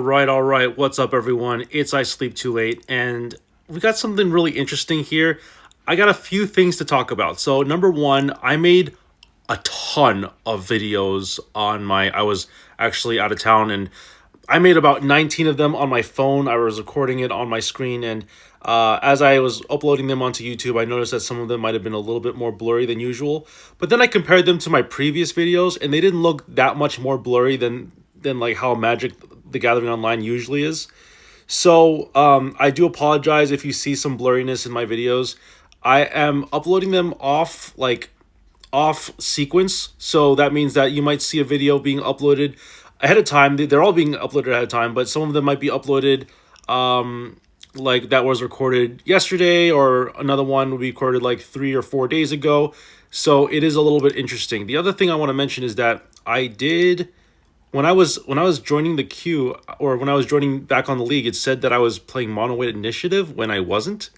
All right. What's up, everyone? It's I Sleep Too Late, and we got something really interesting here. I got a few things to talk about. So, number one, I made a ton of videos on my. I was actually out of town, and I made about 19 of them on my phone. I was recording it on my screen, and as I was uploading them onto YouTube, I noticed that some of them might have been a little bit more blurry than usual. But then I compared them to my previous videos, and they didn't look that much more blurry than like how Magic the Gathering Online usually is. So I do apologize if you see some blurriness in my videos. I am uploading them off sequence, so that means that you might see a video being uploaded ahead of time. They're all being uploaded ahead of time, but some of them might be uploaded like that was recorded yesterday, or another one would be recorded like 3 or 4 days ago. So it is a little bit interesting. The other thing I want to mention is that I did when I was joining the queue, or when I was joining back on the league, it said that I was playing Mono White Initiative when I wasn't.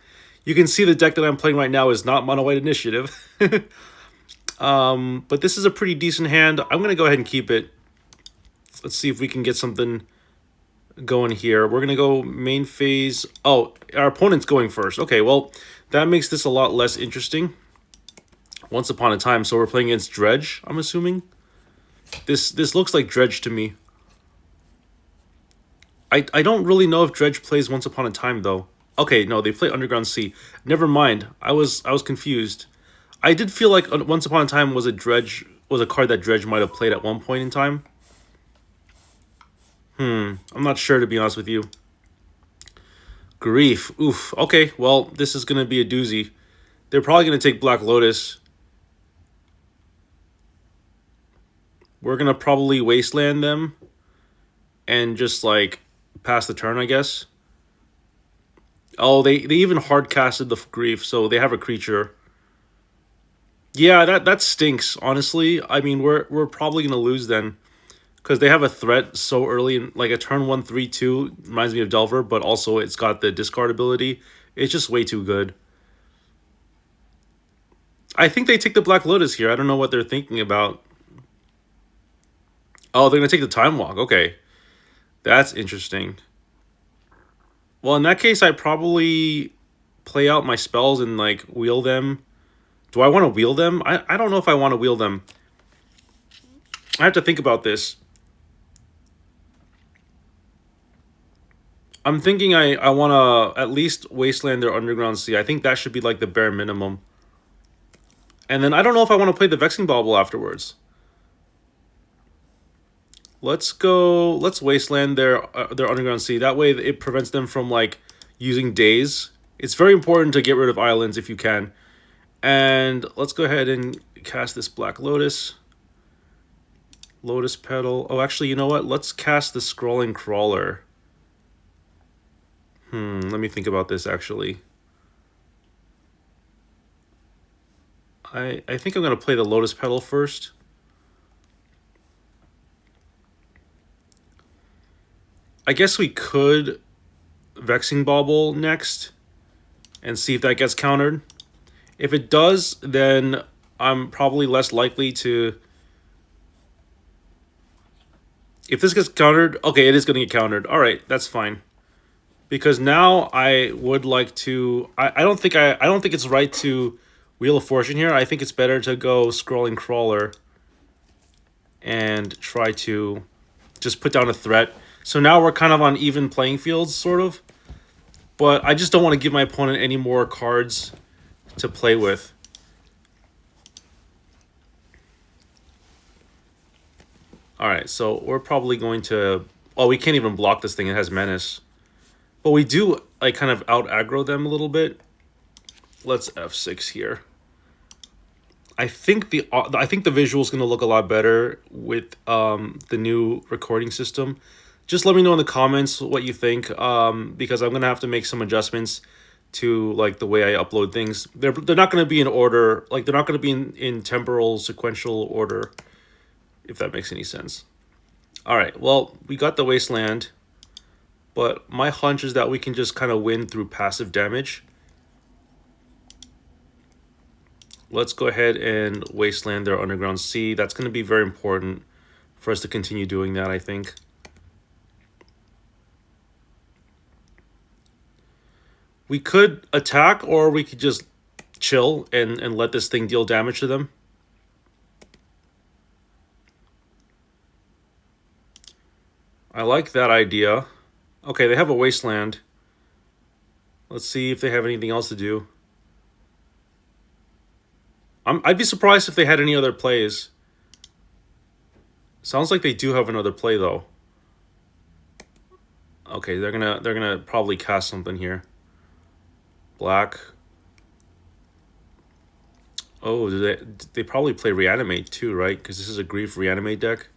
You can see the deck that I'm playing right now is not Mono White Initiative. But this is a pretty decent hand. I'm gonna go ahead and keep it. Let's see if we can get something going here. We're gonna go main phase. Oh, our opponent's going first. Okay, well, that makes this a lot less interesting. Once upon a time, so we're playing against Dredge, I'm assuming. This looks like Dredge to me. I don't really know if Dredge plays Once Upon a Time though. Okay, no, they play Underground Sea. Never mind. I was confused. I did feel like Once Upon a Time was a card that Dredge might have played at one point in time. I'm not sure, to be honest with you. Grief. Oof. Okay, well, this is gonna be a doozy. They're probably gonna take Black Lotus. We're gonna probably wasteland them and just like pass the turn, I guess. Oh, they even hard casted the Grief, so they have a creature. Yeah, that stinks, honestly. I mean, we're probably gonna lose then, because they have a threat so early in, like, a turn 1/3/2 reminds me of Delver, but also it's got the discard ability. It's just way too good. I think they take the Black Lotus here. I don't know what they're thinking about. Oh, they're gonna take the Time Walk. Okay, that's interesting. Well, in that case, I probably play out my spells and like wheel them. Do I want to wheel them? I don't know if I want to wheel them. I have to think about this. I'm thinking I want to at least wasteland their Underground Sea. I think that should be like the bare minimum. And then I don't know if I want to play the Vexing Bauble afterwards. Let's wasteland their Underground Sea. That way it prevents them from like using days. It's very important to get rid of islands if you can. And let's go ahead and cast this Black Lotus. Lotus Petal. Oh, actually, you know what? Let's cast the Scrawling Crawler. Let me think about this, actually. I think I'm going to play the Lotus Petal first. I guess we could Vexing Bauble next and see if that gets countered. If it does, then I'm probably less likely to... If this gets countered... Okay, it is going to get countered. Alright, that's fine. Because now I would like to... I don't think it's right to Wheel of Fortune here. I think it's better to go Scrawling Crawler and try to just put down a threat. So now we're kind of on even playing fields, sort of. But I just don't want to give my opponent any more cards to play with. Alright, so we're probably going to... Oh, we can't even block this thing. It has Menace. But we do, like, kind of out-aggro them a little bit. Let's F6 here. I think the visual is going to look a lot better with the new recording system. Just let me know in the comments what you think, because I'm going to have to make some adjustments to like the way I upload things. They're not going to be in order, like they're not going to be in temporal sequential order, if that makes any sense. All right, well, we got the Wasteland, but my hunch is that we can just kind of win through passive damage. Let's go ahead and Wasteland their Underground Sea. That's going to be very important for us to continue doing that, I think. We could attack, or we could just chill and let this thing deal damage to them. I like that idea. Okay, they have a wasteland. Let's see if they have anything else to do. I'd be surprised if they had any other plays. Sounds like they do have another play though. Okay, they're gonna probably cast something here. Black. Oh, they probably play Reanimate too, right? Because this is a Grief Reanimate deck.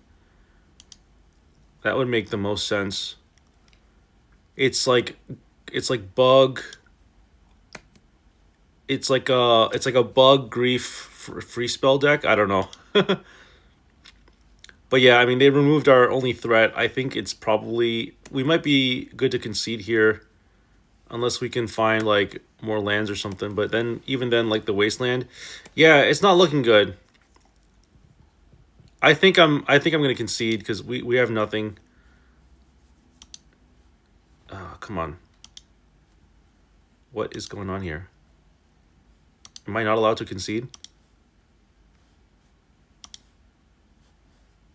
That would make the most sense. It's like bug. It's like a bug Grief free spell deck. I don't know. But yeah, I mean, they removed our only threat. I think it's probably... We might be good to concede here. Unless we can find, like, more lands or something. But then, even then, like, the Wasteland... Yeah, it's not looking good. I think I'm going to concede, because we have nothing. Come on. What is going on here? Am I not allowed to concede?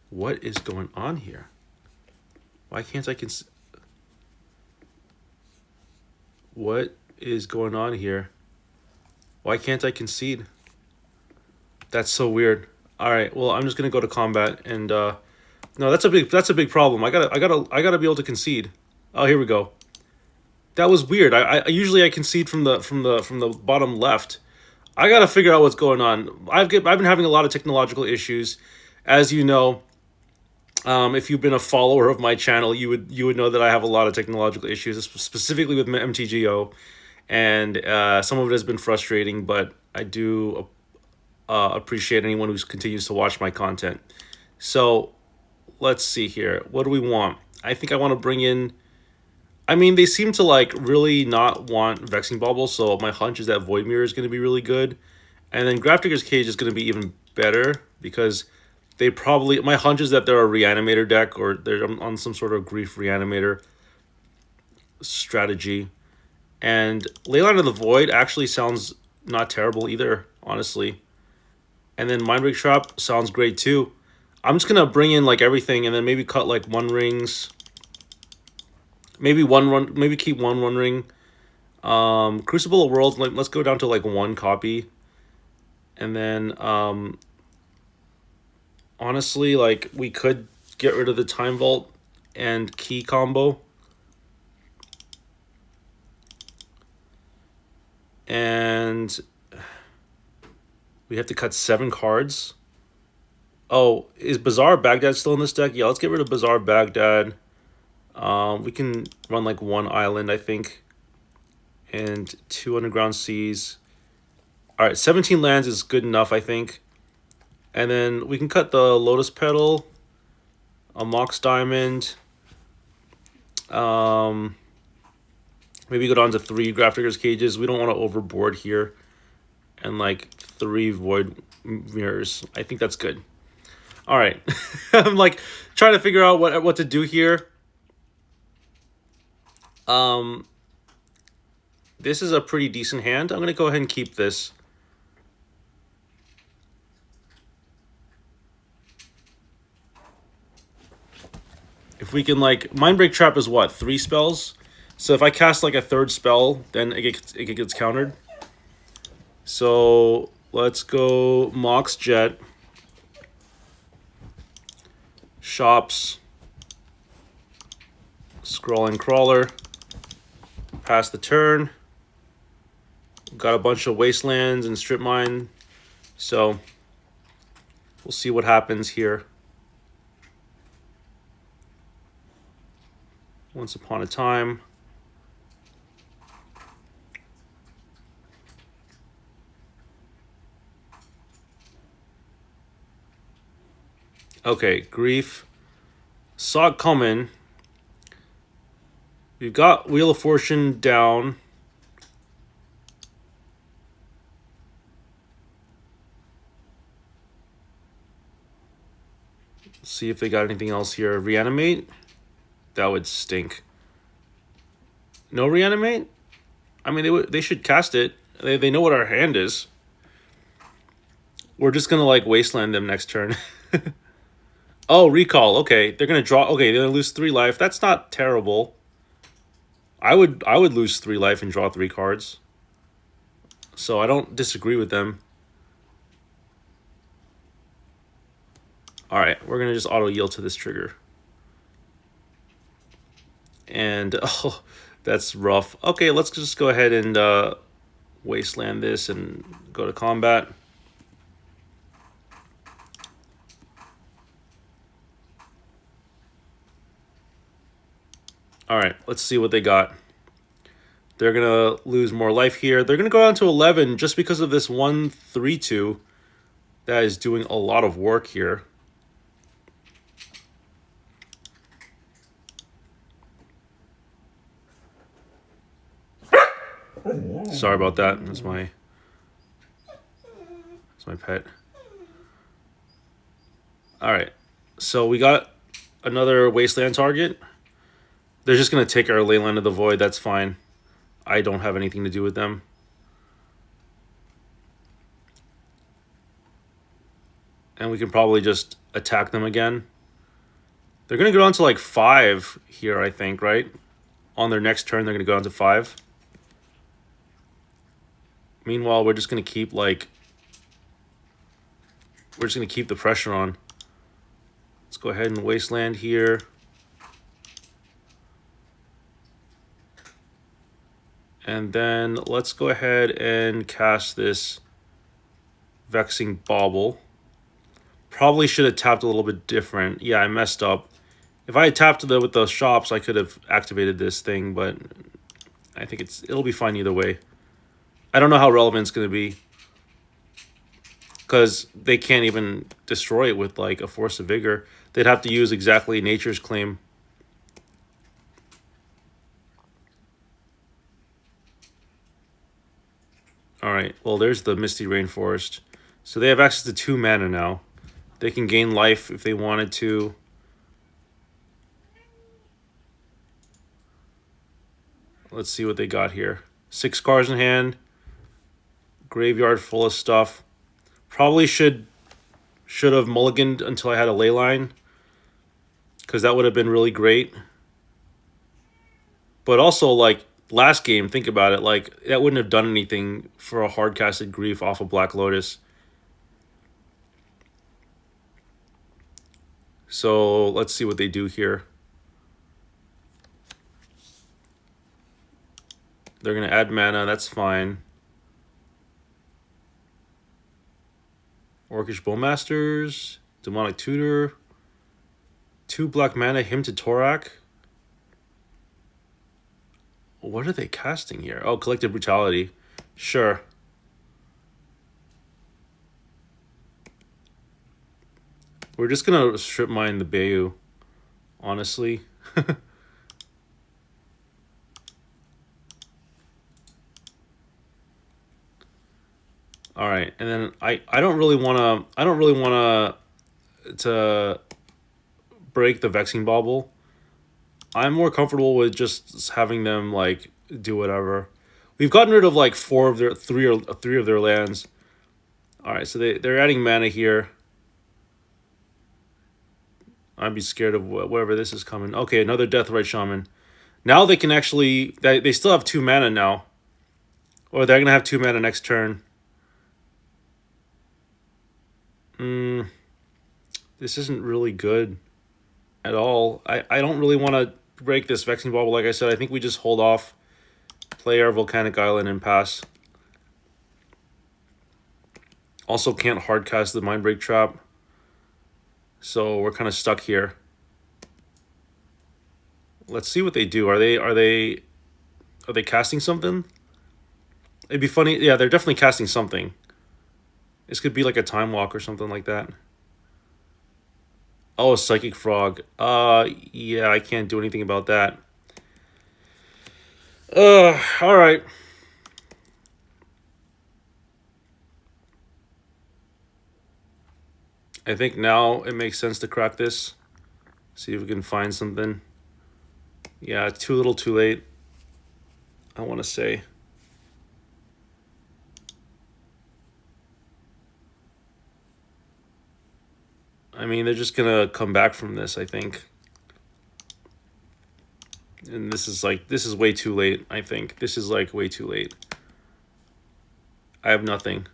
What is going on here? Why can't I concede? What is going on here? Why can't I concede? That's so weird. All right, well, I'm just gonna go to combat, and no, that's a big problem. I gotta be able to concede. Oh, here we go. That was weird. I usually I concede from the bottom left. I gotta figure out what's going on. I've been having a lot of technological issues, as you know. If you've been a follower of my channel, you would know that I have a lot of technological issues, specifically with MTGO, and some of it has been frustrating. But I do appreciate anyone who continues to watch my content. So let's see here. What do we want? I think I want to bring in... I mean, they seem to like really not want Vexing Bauble, so my hunch is that Voidmire is going to be really good. And then Grafdigger's Cage is going to be even better because they probably... My hunch is that they're a Reanimator deck, or they're on some sort of Grief Reanimator strategy. And Leyline of the Void actually sounds not terrible either, honestly. And then Mindbreak Trap sounds great too. I'm just going to bring in like everything and then maybe cut like one rings. Maybe keep one ring. Crucible of Worlds, like, let's go down to like one copy. And then honestly, like, we could get rid of the Time Vault and Key combo. And we have to cut 7 cards. Oh, is Bazaar Baghdad still in this deck? Yeah, let's get rid of Bazaar Baghdad. We can run like 1 island, I think, and 2 underground seas. All right, 17 lands is good enough, I think. And then we can cut the Lotus Petal, a Mox Diamond. Maybe go down to 3 Grafdigger's Cages. We don't want to overboard here. And like 3 Void Mirrors. I think that's good. All right. I'm like trying to figure out what to do here. This is a pretty decent hand. I'm going to go ahead and keep this. If we can, like, Mindbreak Trap is what, 3 spells? So if I cast like a 3rd spell, then it gets countered. So let's go Mox Jet. Shops. Scrawling Crawler. Pass the turn. Got a bunch of Wastelands and Strip Mine. So we'll see what happens here. Once Upon a Time. Okay, Grief. Saw it coming. We've got Wheel of Fortune down. Let's see if they got anything else here. Reanimate? That would stink. No Reanimate? I mean, they should cast it. They know what our hand is. We're just gonna like wasteland them next turn. Oh, recall. Okay, they're gonna draw. Okay, they're gonna lose 3 life. That's not terrible. I would lose 3 life and draw 3 cards. So I don't disagree with them. All right, we're gonna just auto yield to this trigger. And oh, that's rough. Okay, let's just go ahead and wasteland this and go to combat. All right, let's see what they got. They're going to lose more life here. They're going to go down to 11 just because of this 1/3/2 that is doing a lot of work here. Sorry about that. That's my pet. All right. So we got another wasteland target. They're just going to take our Leyline of the Void. That's fine. I don't have anything to do with them. And we can probably just attack them again. They're going to go down to like 5 here, I think, right? On their next turn, they're going to go down to 5. Meanwhile, we're just going to keep like... We're just going to keep the pressure on. Let's go ahead and wasteland here. And then let's go ahead and cast this Vexing Bauble. Probably should have tapped a little bit different. Yeah, I messed up. If I had tapped with those shops, I could have activated this thing, but I think it'll be fine either way. I don't know how relevant it's going to be, because they can't even destroy it with like a Force of Vigor. They'd have to use exactly Nature's Claim. All right, well, there's the Misty Rainforest. So they have access to 2 mana now. They can gain life if they wanted to. Let's see what they got here. 6 cards in hand. Graveyard full of stuff. Probably should have mulliganed until I had a Leyline, because that would have been really great. But also, like, last game, think about it. Like, that wouldn't have done anything for a hard-casted Grief off of Black Lotus. So, let's see what they do here. They're going to add mana. That's fine. Orcish Bowmasters. Demonic Tutor. 2 black mana. Hymn to Torak. What are they casting here? Oh, Collective Brutality. Sure. We're just going to strip mine the Bayu, honestly. All right, and then I don't really want to break the Vexing Bauble. I'm more comfortable with just having them like do whatever. We've gotten rid of like 3 of their lands. All right, so they're adding mana here. I'd be scared of whatever this is coming. Okay, another Deathrite Shaman. Now they can actually... They still have 2 mana now. Or they're going to have 2 mana next turn. This isn't really good at all. I don't really want to break this Vexing Bauble. Like I said, I think we just hold off, play our Volcanic Island, and pass. Also can't hardcast the Mindbreak Trap. So we're kind of stuck here. Let's see what they do. Are they casting something? It'd be funny. Yeah, they're definitely casting something. This could be like a Time Walk or something like that. Oh, a Psychic Frog. Yeah, I can't do anything about that. All right. I think now it makes sense to crack this. See if we can find something. Yeah, too little too late, I want to say. I mean, they're just gonna come back from this, I think. And this is way too late, I think. This is like way too late. I have nothing.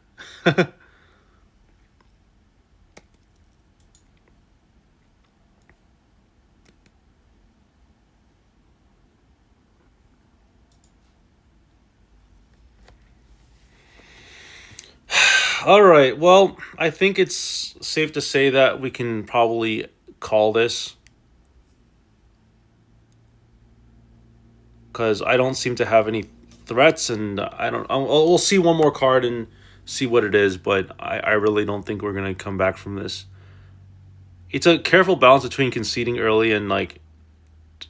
All right. Well, I think it's safe to say that we can probably call this because I don't seem to have any threats, and I don't. We'll see one more card and see what it is, but I really don't think we're gonna come back from this. It's a careful balance between conceding early and like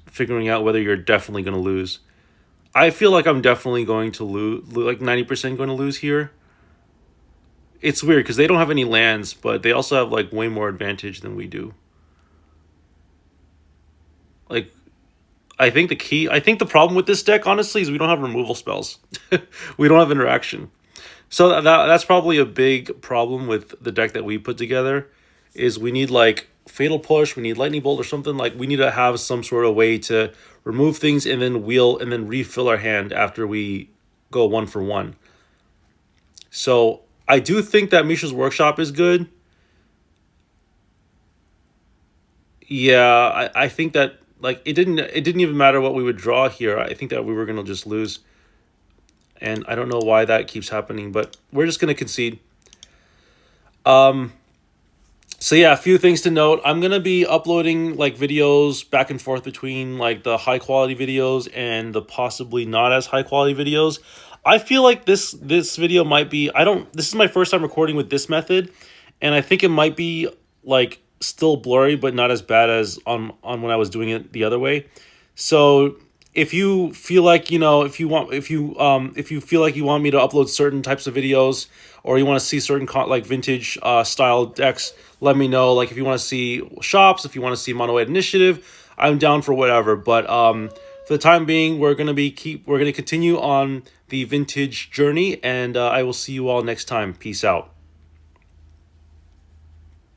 figuring out whether you're definitely gonna lose. I feel like I'm definitely going to lose, like 90% going to lose here. It's weird because they don't have any lands, but they also have like way more advantage than we do. Like, I think the problem with this deck, honestly, is we don't have removal spells. We don't have interaction. So that's probably a big problem with the deck that we put together, is we need like Fatal Push, we need Lightning Bolt or something. Like, we need to have some sort of way to remove things and then wheel and then refill our hand after we go 1 for 1. So I do think that Mishra's Workshop is good. Yeah, I think that like it didn't even matter what we would draw here. I think that we were gonna just lose. And I don't know why that keeps happening, but we're just gonna concede. So yeah, a few things to note. I'm gonna be uploading like videos back and forth between like the high quality videos and the possibly not as high quality videos. I feel like this video might be, I don't, this is my first time recording with this method, and I think it might be like still blurry but not as bad as on when I was doing it the other way. So if you feel like, if you feel like you want me to upload certain types of videos, or you want to see certain like vintage style decks, let me know. Like if you want to see shops, if you want to see Mono White Initiative, I'm down for whatever. But for the time being, we're gonna continue on the vintage journey, and I will see you all next time. Peace out.